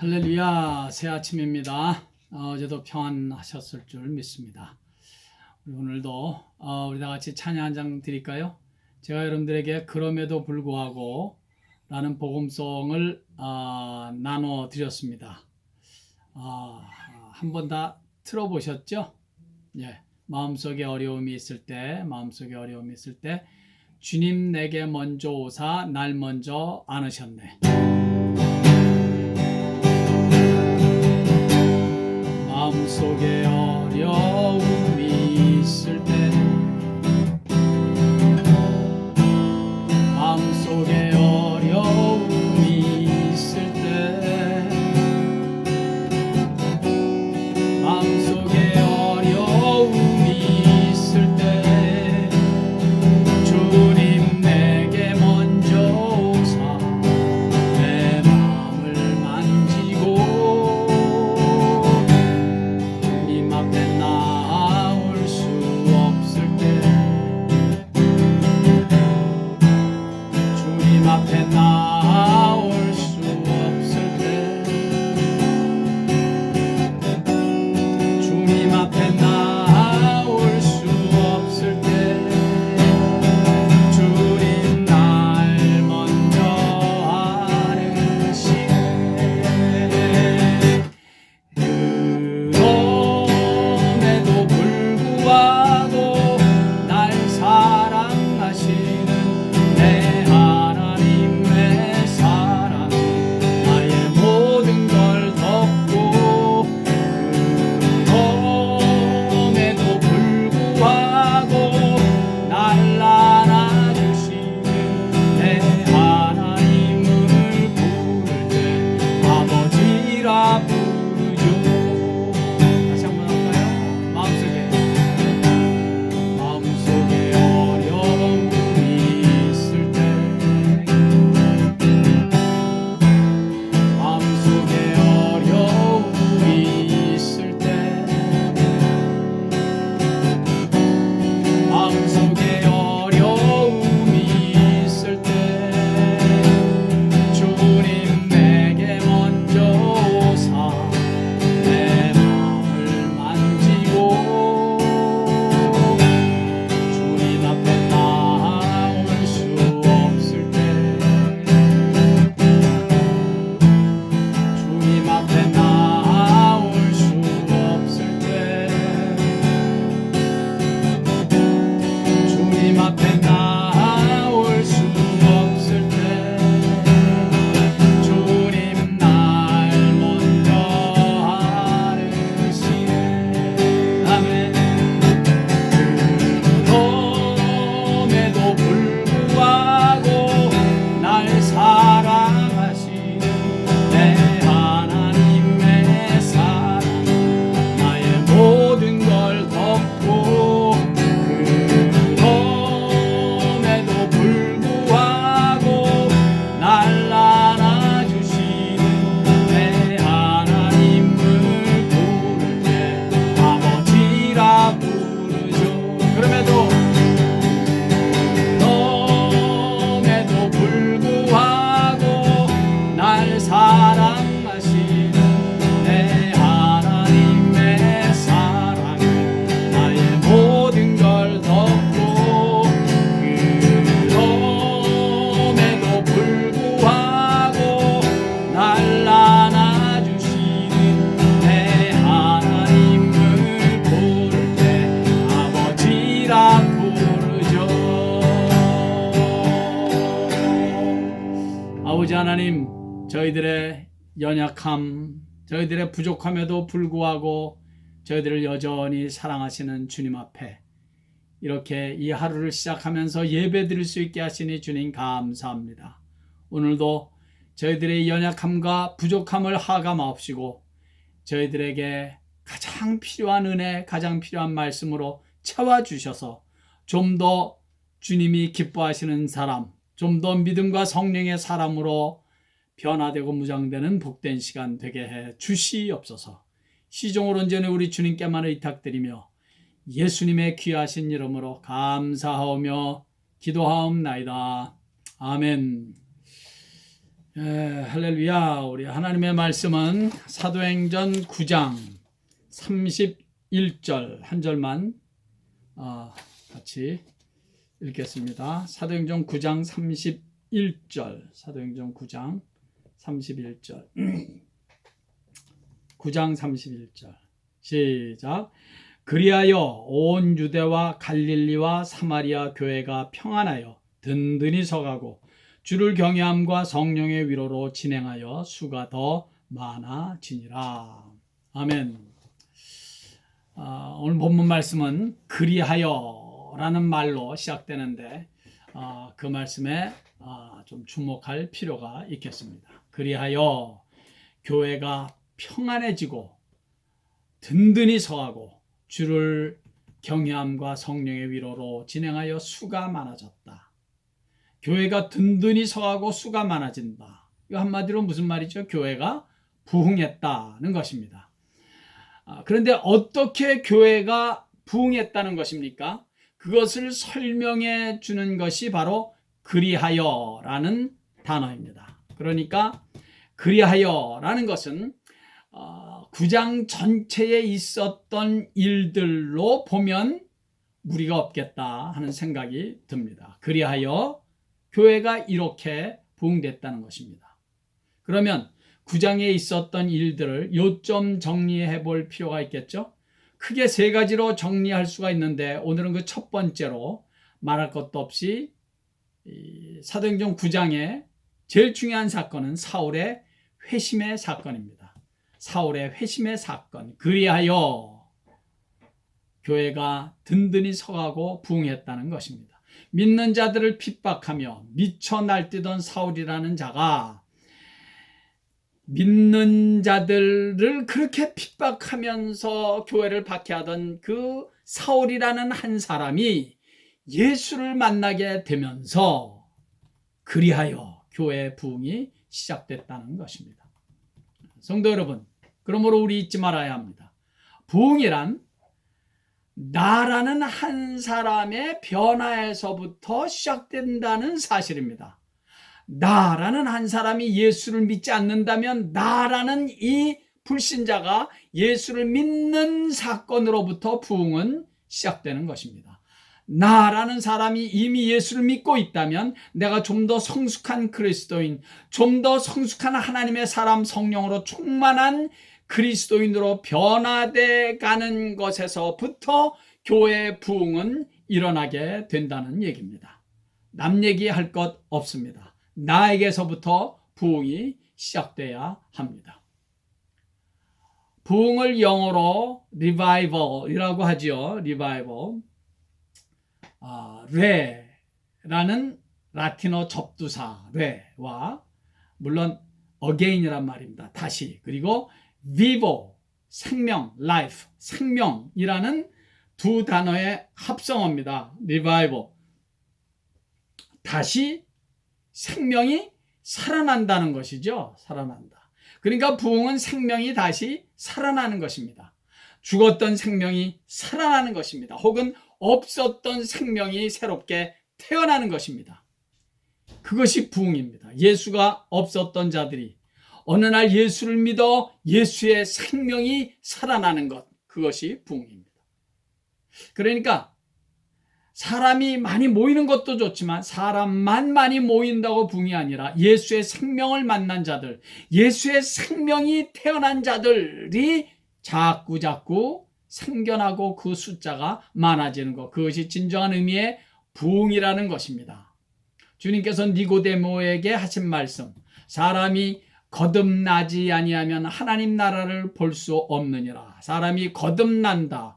할렐루야, 새 아침입니다. 어제도 평안하셨을 줄 믿습니다. 오늘도 우리 다 같이 찬양 한 장 드릴까요? 제가 여러분들에게 그럼에도 불구하고 라는 복음송을 나눠 드렸습니다. 한 번 다 틀어보셨죠? 예, 마음속에 어려움이 있을 때 주님 내게 먼저 오사 날 먼저 안으셨네. 마음속에 어려움이 있을 때 마음속에 어려움이 있을 때 마음속에 어려움이 있을 때 주님 내게 먼저 오사 내 마음을 만지고 주님 앞에 나올 수 없을 때 주님 앞에 나올 수 없을 때 주님 앞에 나올 수 없을 때 주님 날 먼저 아르시네. 그럼에도 불구하고 날 사랑하시는 내 하나님의 사랑 나의 모든 걸 덮고 그럼에도 불구하고 날 안아주시는 내 하나님을 부를 때 아버지라 부르죠. 다시 한번 할까요? 마음속에 어려움이 있을 때 마음속에 어려움이 있을 때 마음속에 어려움이 있을 때 주님 내게 먼저 오사 내 마음을 만지고 주님 앞에 나올 수 없을 때 주님 앞에 나올 수 없을 때 주님 앞에 나올 수 없을 때 주님 날 먼저 아르시네. 아멘. 그럼에도 불구하고 날 사랑하시는 내 하나님의 사랑 나의 모든 걸 덮고 그럼에도 불구하고 날 안아주시는 내 하나님을 부를 때 아버지라 부르죠. 그럼에도 불구하고 날 사랑하시는 내 하나님의 사랑은 나의 모든 걸 덮고 그럼에도 불구하고 날 안아주시는 내 하나님을 부를 때 아버지라 부르죠. 아버지 하나님, 저희들의 연약함, 저희들의 부족함에도 불구하고 저희들을 여전히 사랑하시는 주님 앞에 이렇게 이 하루를 시작하면서 예배 드릴 수 있게 하시니 주님 감사합니다. 오늘도 저희들의 연약함과 부족함을 하감하옵시고 저희들에게 가장 필요한 은혜, 가장 필요한 말씀으로 채워주셔서 좀 더 주님이 기뻐하시는 사람, 좀 더 믿음과 성령의 사람으로 변화되고 무장되는 복된 시간 되게 해 주시옵소서. 시종을 온전히 우리 주님께만 의탁드리며 예수님의 귀하신 이름으로 감사하오며 기도하옵나이다. 아멘. 할렐루야. 우리 하나님의 말씀은 사도행전 9장 31절 한 절만 같이 읽겠습니다. 사도행전 9장 31절. 사도행전 9장 31절. 9장 31절. 시작. 그리하여 온 유대와 갈릴리와 사마리아 교회가 평안하여 든든히 서가고 주를 경외함과 성령의 위로로 진행하여 수가 더 많아지니라. 아멘. 오늘 본문 말씀은 그리하여 라는 말로 시작되는데 그 말씀에 좀 주목할 필요가 있겠습니다. 그리하여 교회가 평안해지고 든든히 서하고 주를 경외함과 성령의 위로로 진행하여 수가 많아졌다. 교회가 든든히 서하고 수가 많아진다. 이 한마디로 무슨 말이죠? 교회가 부흥했다는 것입니다. 그런데 어떻게 교회가 부흥했다는 것입니까? 그것을 설명해 주는 것이 바로 그리하여라는 단어입니다. 그러니까 그리하여라는 것은 9장 전체에 있었던 일들로 보면 무리가 없겠다 하는 생각이 듭니다. 그리하여 교회가 이렇게 부흥됐다는 것입니다. 그러면 9장에 있었던 일들을 요점 정리해 볼 필요가 있겠죠? 크게 세 가지로 정리할 수가 있는데 오늘은 그 첫 번째로 말할 것도 없이 사도행전 9장의 제일 중요한 사건은 사울의 회심의 사건입니다. 사울의 회심의 사건. 그리하여 교회가 든든히 서가고 부흥했다는 것입니다. 믿는 자들을 핍박하며 미쳐 날뛰던 사울이라는 자가 믿는 자들을 그렇게 핍박하면서 교회를 박해하던 그 사울이라는 한 사람이 예수를 만나게 되면서 그리하여 교회의 부흥이 시작됐다는 것입니다. 성도 여러분, 그러므로 우리 잊지 말아야 합니다. 부흥이란 나라는 한 사람의 변화에서부터 시작된다는 사실입니다. 나라는 한 사람이 예수를 믿지 않는다면 나라는 이 불신자가 예수를 믿는 사건으로부터 부흥은 시작되는 것입니다. 나라는 사람이 이미 예수를 믿고 있다면 내가 좀 더 성숙한 그리스도인, 좀 더 성숙한 하나님의 사람 성령으로 충만한 그리스도인으로 변화돼 가는 것에서부터 교회의 부흥은 일어나게 된다는 얘기입니다. 남 얘기할 것 없습니다. 나에게서부터 부흥이 시작돼야 합니다. 부흥을 영어로 revival이라고 하죠. revival. 레라는 라틴어 접두사 레와 물론 again이란 말입니다. 다시. 그리고 vivo, 생명, life, 생명이라는 두 단어의 합성어입니다. revival. 다시 생명이 살아난다는 것이죠. 살아난다. 그러니까 부흥은 생명이 다시 살아나는 것입니다. 죽었던 생명이 살아나는 것입니다. 혹은 없었던 생명이 새롭게 태어나는 것입니다. 그것이 부흥입니다. 예수가 없었던 자들이 어느 날 예수를 믿어 예수의 생명이 살아나는 것, 그것이 부흥입니다. 그러니까 사람이 많이 모이는 것도 좋지만 사람만 많이 모인다고 부흥이 아니라 예수의 생명을 만난 자들, 예수의 생명이 태어난 자들이 자꾸 생겨나고 그 숫자가 많아지는 것, 그것이 진정한 의미의 부흥이라는 것입니다. 주님께서 니고데모에게 하신 말씀, 사람이 거듭나지 아니하면 하나님 나라를 볼 수 없느니라. 사람이 거듭난다,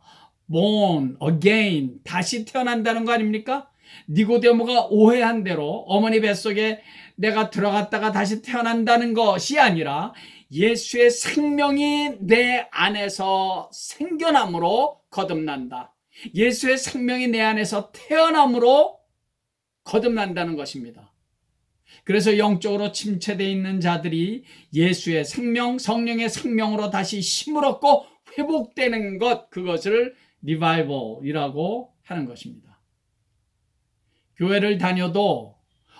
born again, 다시 태어난다는 거 아닙니까? 니고데모가 오해한 대로 어머니 뱃속에 내가 들어갔다가 다시 태어난다는 것이 아니라 예수의 생명이 내 안에서 생겨남으로 거듭난다. 예수의 생명이 내 안에서 태어남으로 거듭난다는 것입니다. 그래서 영적으로 침체되어 있는 자들이 예수의 생명, 성령의 생명으로 다시 힘을 얻고 회복되는 것, 그것을 리바이벌이라고 하는 것입니다. 교회를 다녀도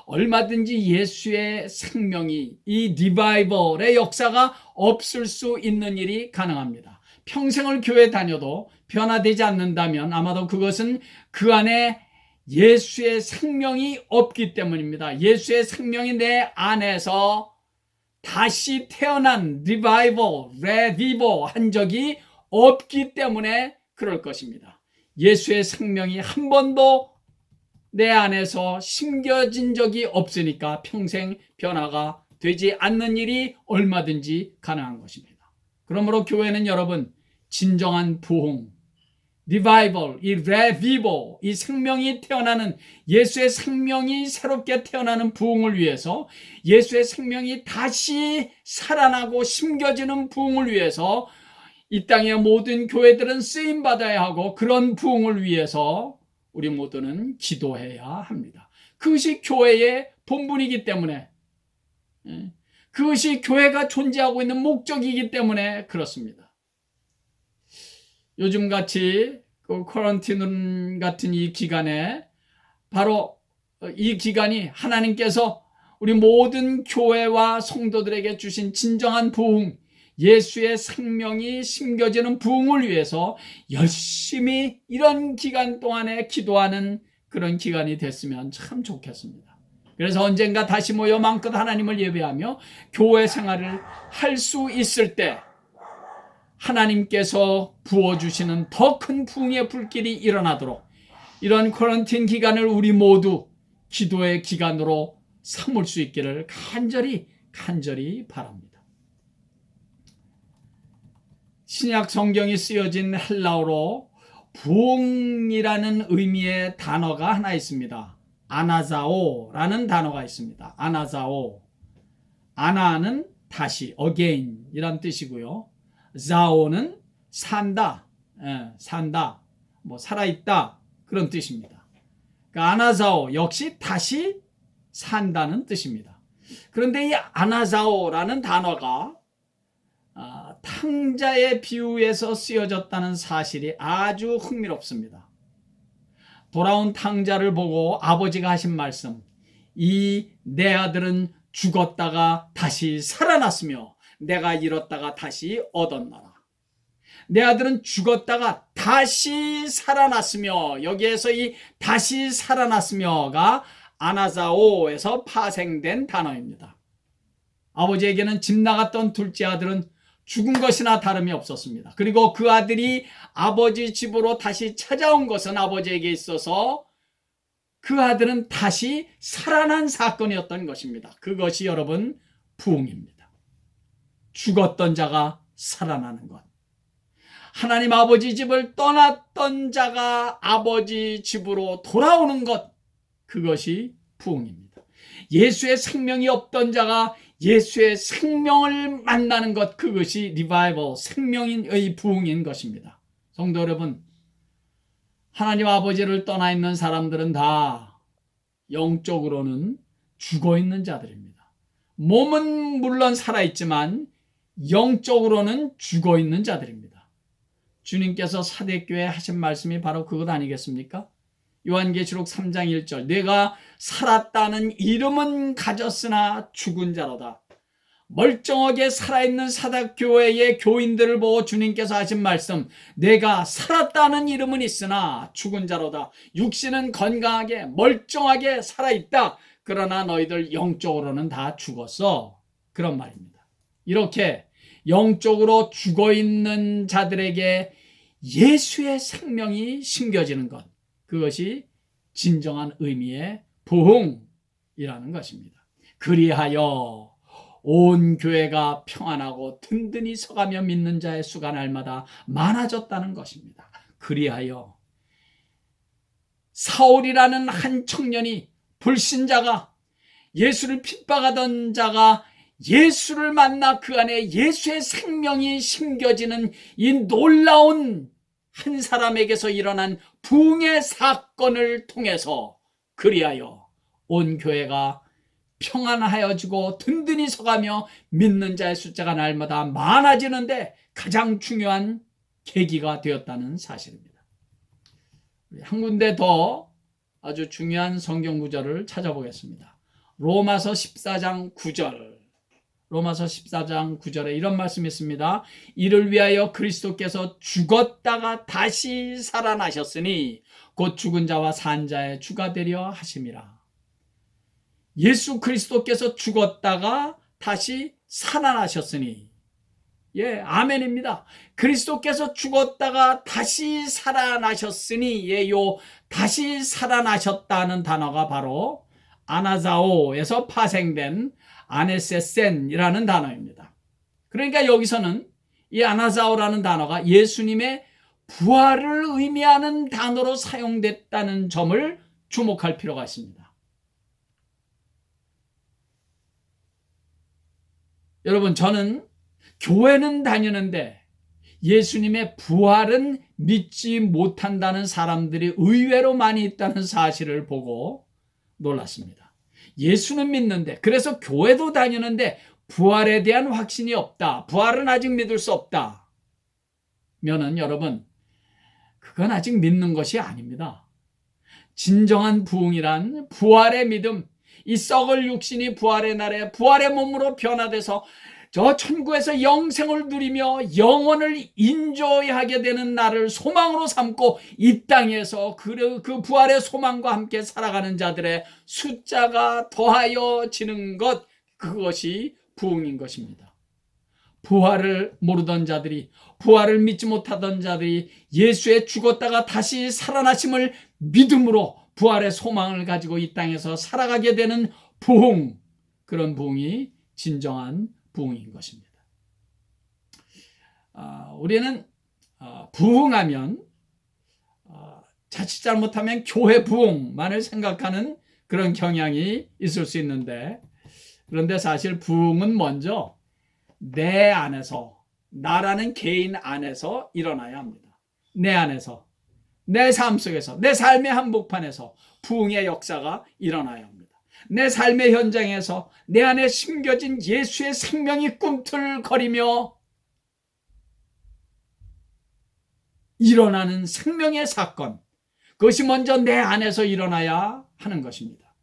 얼마든지 예수의 생명이, 이 리바이벌의 역사가 없을 수 있는 일이 가능합니다. 평생을 교회 다녀도 변화되지 않는다면 아마도 그것은 그 안에 예수의 생명이 없기 때문입니다. 예수의 생명이 내 안에서 다시 태어난 리바이벌, 레비버 한 적이 없기 때문에 그럴 것입니다. 예수의 생명이 한 번도 내 안에서 심겨진 적이 없으니까 평생 변화가 되지 않는 일이 얼마든지 가능한 것입니다. 그러므로 교회는 여러분, 진정한 부흥, 리바이벌, 이 레비버, 이 생명이 태어나는, 예수의 생명이 새롭게 태어나는 부흥을 위해서, 예수의 생명이 다시 살아나고 심겨지는 부흥을 위해서 이 땅의 모든 교회들은 쓰임받아야 하고, 그런 부흥을 위해서 우리 모두는 기도해야 합니다. 그것이 교회의 본분이기 때문에, 그것이 교회가 존재하고 있는 목적이기 때문에 그렇습니다. 요즘같이 그 쿼런틴 같은 이 기간에, 바로 이 기간이 하나님께서 우리 모든 교회와 성도들에게 주신 진정한 부흥, 예수의 생명이 심겨지는 부흥을 위해서 열심히 이런 기간 동안에 기도하는 그런 기간이 됐으면 참 좋겠습니다. 그래서 언젠가 다시 모여 마음껏 하나님을 예배하며 교회 생활을 할 수 있을 때 하나님께서 부어주시는 더 큰 부흥의 불길이 일어나도록 이런 쿼런틴 기간을 우리 모두 기도의 기간으로 삼을 수 있기를 간절히 바랍니다. 신약 성경이 쓰여진 헬라어로 부흥이라는 의미의 단어가 하나 있습니다. 아나자오라는 단어가 있습니다. 아나자오. 아나는 다시, again 이란 뜻이고요. 자오는 산다, 산다, 뭐 살아있다, 그런 뜻입니다. 그러니까 아나자오 역시 다시 산다는 뜻입니다. 그런데 이 아나자오라는 단어가 탕자의 비유에서 쓰여졌다는 사실이 아주 흥미롭습니다. 돌아온 탕자를 보고 아버지가 하신 말씀, 이 내 아들은 죽었다가 다시 살아났으며 내가 잃었다가 다시 얻었노라. 내 아들은 죽었다가 다시 살아났으며, 여기에서 이 다시 살아났으며가 아나자오에서 파생된 단어입니다. 아버지에게는 집 나갔던 둘째 아들은 죽은 것이나 다름이 없었습니다. 그리고 그 아들이 아버지 집으로 다시 찾아온 것은 아버지에게 있어서 그 아들은 다시 살아난 사건이었던 것입니다. 그것이 여러분 부흥입니다. 죽었던 자가 살아나는 것. 하나님 아버지 집을 떠났던 자가 아버지 집으로 돌아오는 것. 그것이 부흥입니다. 예수의 생명이 없던 자가 예수의 생명을 만나는 것, 그것이 리바이벌, 생명의 부흥인 것입니다. 성도 여러분, 하나님 아버지를 떠나 있는 사람들은 다 영적으로는 죽어 있는 자들입니다. 몸은 물론 살아있지만 영적으로는 죽어 있는 자들입니다. 주님께서 사대교회에 하신 말씀이 바로 그것 아니겠습니까? 요한계시록 3장 1절, 내가 살았다는 이름은 가졌으나 죽은 자로다. 멀쩡하게 살아있는 사대교회의 교인들을 보고 주님께서 하신 말씀, 내가 살았다는 이름은 있으나 죽은 자로다. 육신은 건강하게 멀쩡하게 살아있다. 그러나 너희들 영적으로는 다 죽었어. 그런 말입니다. 이렇게 영적으로 죽어있는 자들에게 예수의 생명이 심겨지는 것, 그것이 진정한 의미의 부흥이라는 것입니다. 그리하여 온 교회가 평안하고 든든히 서가며 믿는 자의 수가 날마다 많아졌다는 것입니다. 그리하여 사울이라는 한 청년이, 불신자가, 예수를 핍박하던 자가 예수를 만나 그 안에 예수의 생명이 심겨지는 이 놀라운 한 사람에게서 일어난 부흥의 사건을 통해서 그리하여 온 교회가 평안하여지고 든든히 서가며 믿는 자의 숫자가 날마다 많아지는데 가장 중요한 계기가 되었다는 사실입니다. 한 군데 더 아주 중요한 성경 구절을 찾아보겠습니다. 로마서 14장 9절. 로마서 14장 9절에 이런 말씀이 있습니다. 이를 위하여 그리스도께서 죽었다가 다시 살아나셨으니 곧 죽은 자와 산 자의 주가 되려 하심이라. 예수 그리스도께서 죽었다가 다시 살아나셨으니, 예, 아멘입니다. 그리스도께서 죽었다가 다시 살아나셨으니, 예, 요 다시 살아나셨다는 단어가 바로 아나자오에서 파생된 아네세센이라는 단어입니다. 그러니까 여기서는 이 아나자오라는 단어가 예수님의 부활을 의미하는 단어로 사용됐다는 점을 주목할 필요가 있습니다. 여러분, 저는 교회는 다니는데 예수님의 부활은 믿지 못한다는 사람들이 의외로 많이 있다는 사실을 보고 놀랐습니다. 예수는 믿는데, 그래서 교회도 다니는데 부활에 대한 확신이 없다, 부활은 아직 믿을 수 없다 면은 여러분, 그건 아직 믿는 것이 아닙니다. 진정한 부흥이란 부활의 믿음, 이 썩을 육신이 부활의 날에 부활의 몸으로 변화돼서 저 천국에서 영생을 누리며 영원을 인조하게 되는 날을 소망으로 삼고 이 땅에서 그 부활의 소망과 함께 살아가는 자들의 숫자가 더하여지는 것, 그것이 부흥인 것입니다. 부활을 모르던 자들이, 부활을 믿지 못하던 자들이 예수의 죽었다가 다시 살아나심을 믿음으로 부활의 소망을 가지고 이 땅에서 살아가게 되는 부흥, 그런 부흥이 진정한 부흥인 것입니다. 우리는 부흥하면 자칫 잘못하면 교회 부흥만을 생각하는 그런 경향이 있을 수 있는데, 그런데 사실 부흥은 먼저 내 안에서, 나라는 개인 안에서 일어나야 합니다. 내 안에서, 내 삶 속에서, 내 삶의 한복판에서 부흥의 역사가 일어나야 합니다. 내 삶의 현장에서 내 안에 심겨진 예수의 생명이 꿈틀거리며 일어나는 생명의 사건, 그것이 먼저 내 안에서 일어나야 하는 것입니다.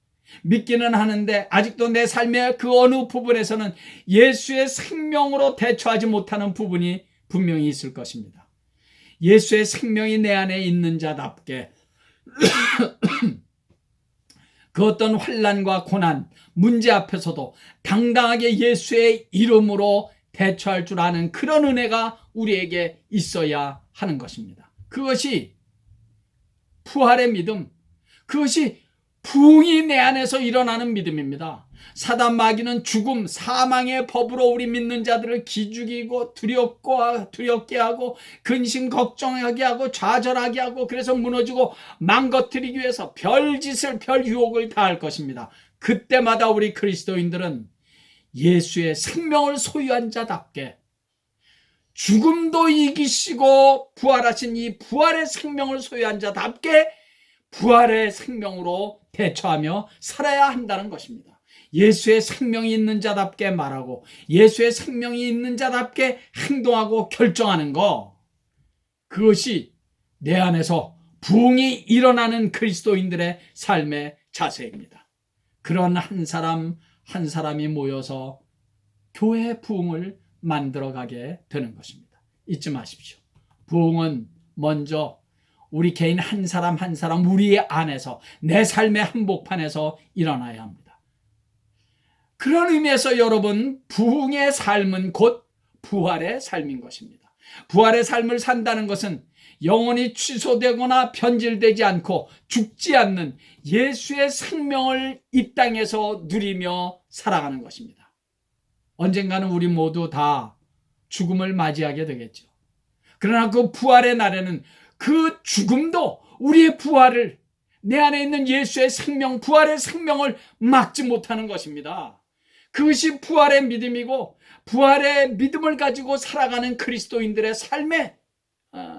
믿기는 하는데 아직도 내 삶의 그 어느 부분에서는 예수의 생명으로 대처하지 못하는 부분이 분명히 있을 것입니다. 예수의 생명이 내 안에 있는 자답게 그 어떤 환난과 고난, 문제 앞에서도 당당하게 예수의 이름으로 대처할 줄 아는 그런 은혜가 우리에게 있어야 하는 것입니다. 그것이 부활의 믿음, 그것이 부흥이 내 안에서 일어나는 믿음입니다. 사단 마귀는 죽음, 사망의 법으로 우리 믿는 자들을 기죽이고 두렵게 하고 근심 걱정하게 하고 좌절하게 하고, 그래서 무너지고 망가뜨리기 위해서 별짓을, 별 유혹을 다할 것입니다. 그때마다 우리 그리스도인들은 예수의 생명을 소유한 자답게 죽음도 이기시고 부활하신 이 부활의 생명을 소유한 자답게 부활의 생명으로 대처하며 살아야 한다는 것입니다. 예수의 생명이 있는 자답게 말하고 예수의 생명이 있는 자답게 행동하고 결정하는 것, 그것이 내 안에서 부흥이 일어나는 그리스도인들의 삶의 자세입니다. 그런 한 사람 한 사람이 모여서 교회의 부흥을 만들어가게 되는 것입니다. 잊지 마십시오. 부흥은 먼저 우리 개인 한 사람 한 사람 우리 안에서, 내 삶의 한복판에서 일어나야 합니다. 그런 의미에서 여러분, 부흥의 삶은 곧 부활의 삶인 것입니다. 부활의 삶을 산다는 것은 영원히 취소되거나 변질되지 않고 죽지 않는 예수의 생명을 이 땅에서 누리며 살아가는 것입니다. 언젠가는 우리 모두 다 죽음을 맞이하게 되겠죠. 그러나 그 부활의 날에는 그 죽음도 우리의 부활을, 내 안에 있는 예수의 생명, 부활의 생명을 막지 못하는 것입니다. 그것이 부활의 믿음이고, 부활의 믿음을 가지고 살아가는 그리스도인들의 삶의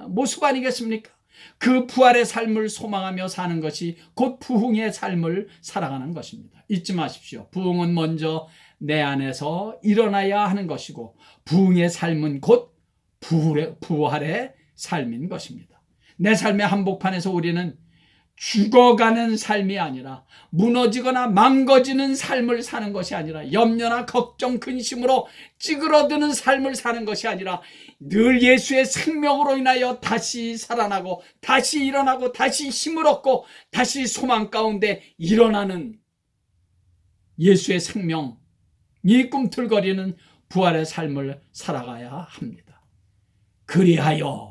모습 아니겠습니까? 그 부활의 삶을 소망하며 사는 것이 곧 부흥의 삶을 살아가는 것입니다. 잊지 마십시오. 부흥은 먼저 내 안에서 일어나야 하는 것이고, 부흥의 삶은 곧 부활의 삶인 것입니다. 내 삶의 한복판에서 우리는 죽어가는 삶이 아니라, 무너지거나 망가지는 삶을 사는 것이 아니라, 염려나 걱정, 근심으로 찌그러드는 삶을 사는 것이 아니라, 늘 예수의 생명으로 인하여 다시 살아나고 다시 일어나고 다시 힘을 얻고 다시 소망 가운데 일어나는 예수의 생명이 꿈틀거리는 부활의 삶을 살아가야 합니다. 그리하여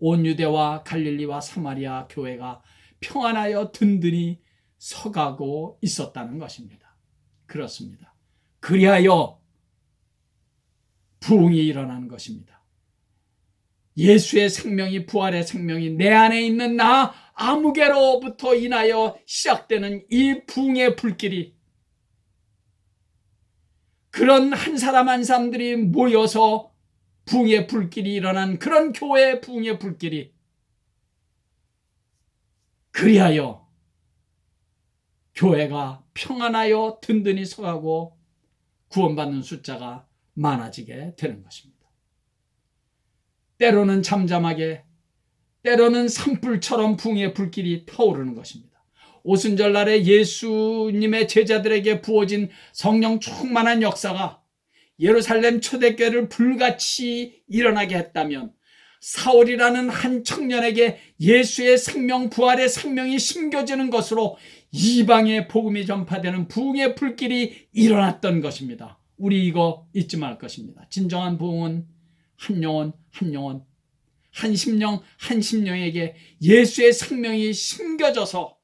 온 유대와 갈릴리와 사마리아 교회가 평안하여 든든히 서가고 있었다는 것입니다. 그렇습니다. 그리하여 부흥이 일어나는 것입니다. 예수의 생명이, 부활의 생명이 내 안에 있는 나 아무개로부터 인하여 시작되는 이 부흥의 불길이, 그런 한 사람 한 사람들이 모여서 부흥의 불길이 일어난 그런 교회의 부흥의 불길이, 그리하여 교회가 평안하여 든든히 서가고 구원받는 숫자가 많아지게 되는 것입니다. 때로는 잠잠하게, 때로는 산불처럼 부흥의 불길이 타오르는 것입니다. 오순절날에 예수님의 제자들에게 부어진 성령 충만한 역사가 예루살렘 초대교회를 불같이 일어나게 했다면, 사울이라는 한 청년에게 예수의 생명, 부활의 생명이 심겨지는 것으로 이방의 복음이 전파되는 부흥의 불길이 일어났던 것입니다. 우리 이거 잊지 말 것입니다. 진정한 부흥은 한 영혼 한 영혼, 한 심령 한 심령에게 예수의 생명이 심겨져서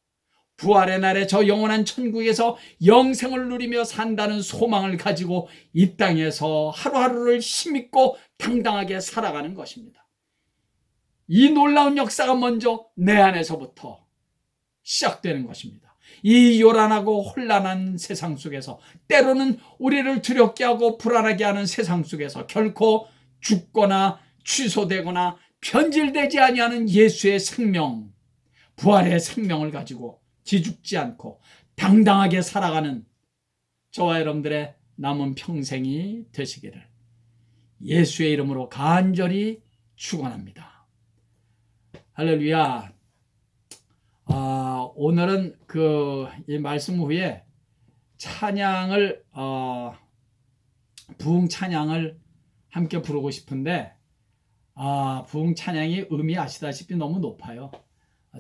부활의 날에 저 영원한 천국에서 영생을 누리며 산다는 소망을 가지고 이 땅에서 하루하루를 힘있고 당당하게 살아가는 것입니다. 이 놀라운 역사가 먼저 내 안에서부터 시작되는 것입니다. 이 요란하고 혼란한 세상 속에서, 때로는 우리를 두렵게 하고 불안하게 하는 세상 속에서 결코 죽거나 취소되거나 변질되지 아니하는 예수의 생명, 부활의 생명을 가지고 기죽지 않고 당당하게 살아가는 저와 여러분들의 남은 평생이 되시기를 예수의 이름으로 간절히 축원합니다. 할렐루야. 오늘은 이 말씀 후에 찬양을 부흥 찬양을 함께 부르고 싶은데, 부흥 찬양이 음이 아시다시피 너무 높아요.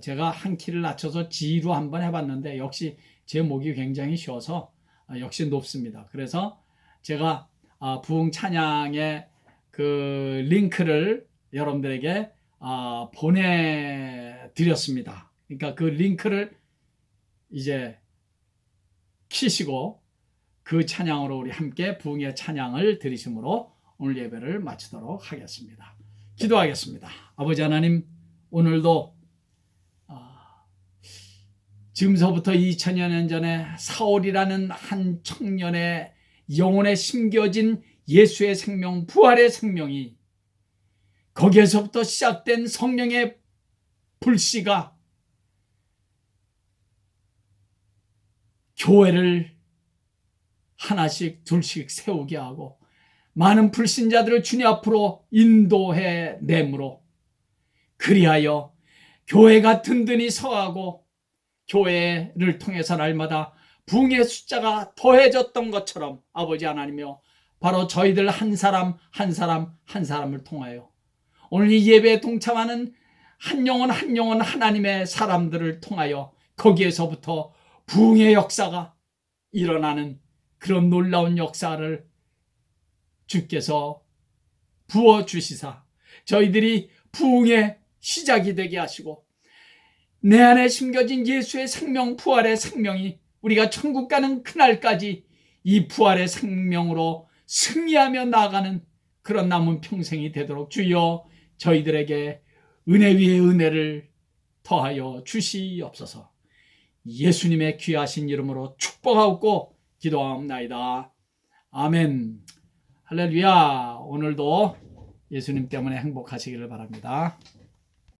제가 한 키를 낮춰서 G로 한번 해봤는데 역시 제 목이 굉장히 쉬워서 역시 높습니다. 그래서 제가 부흥 찬양의 그 링크를 여러분들에게 보내드렸습니다. 그러니까 그 링크를 이제 키시고 그 찬양으로 우리 함께 부흥의 찬양을 들으심으로 오늘 예배를 마치도록 하겠습니다. 기도하겠습니다. 아버지 하나님, 오늘도 지금서부터 2000여 년 전에 사울이라는 한 청년의 영혼에 심겨진 예수의 생명, 부활의 생명이, 거기에서부터 시작된 성령의 불씨가 교회를 하나씩 둘씩 세우게 하고 많은 불신자들을 주님 앞으로 인도해 내므로, 그리하여 교회가 든든히 서하고 교회를 통해서 날마다 부흥의 숫자가 더해졌던 것처럼, 아버지 하나님이여, 바로 저희들 한 사람 한 사람 한 사람을 통하여 오늘 이 예배에 동참하는 한 영혼 한 영혼 하나님의 사람들을 통하여 거기에서부터 부흥의 역사가 일어나는 그런 놀라운 역사를 주께서 부어주시사 저희들이 부흥의 시작이 되게 하시고, 내 안에 심겨진 예수의 생명, 부활의 생명이 우리가 천국 가는 그날까지 이 부활의 생명으로 승리하며 나아가는 그런 남은 평생이 되도록 주여 저희들에게 은혜 위에 은혜를 더하여 주시옵소서. 예수님의 귀하신 이름으로 축복하옵고 기도하옵나이다. 아멘. 할렐루야. 오늘도 예수님 때문에 행복하시기를 바랍니다.